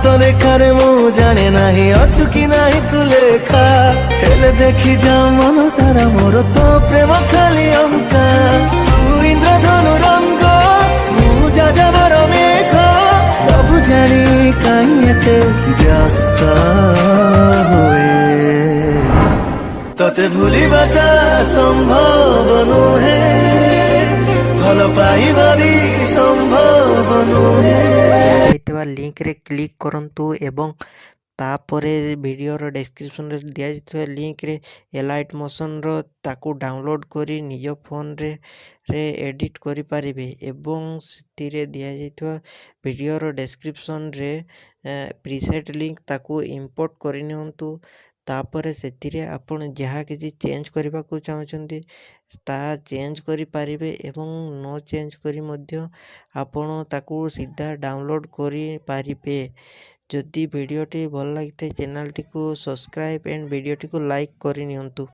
ହାତ ଲେଖାରେ ମୁଁ ଜାଣେ ନାହିଁ ଅଛୁ କି ନାହିଁ ତୁ ଲେଖା, ହେଲେ ଦେଖି ଯା ମନ ସାରା ମୋର ତୋ ପ୍ରେମ ଖାଲି ଅଙ୍କା। ତୁ ଇନ୍ଦ୍ରଧନୁ ରଙ୍ଗ, ମୁଁ ଯାଯାବର ମେଘ, ସବୁ ଜାଣି କାହିଁ ଏତେ ବ୍ୟସ୍ତ ହୁଏ। ତତେ ଭୁଲିବାଟା ସମ୍ଭବ ନୁହେଁ, ଭଲ ପାଇବା ବି ସମ୍ଭବ ନୁହେଁ। लिंक रे क्लिक करंतु एवं तापरे वीडियोर डिस्क्रिप्शन रे दिया जाइଥିବା लिंक रे एलाइट मोशन रो ताकू डाउनलोड करी निज फोन रे एडिट करि पारिबे। एवं सितिरे दिया जाइଥିବା वीडियोर डिस्क्रिप्शन रे प्रीसेट लिंक ताकू इंपोर्ट करि नियंतु। तापरे सेतिरे आपण जहा किछि चेंज करबा को चाहउछंती ता चेंज करि पारिबे एवं नो चेंज करी मध्य आपण ताकू सीधा डाउनलोड करि पारिबे। जदि वीडियोटी भल लगी चैनल टी को सब्सक्राइब एंड वीडियोटी को लाइक करि नियंतु।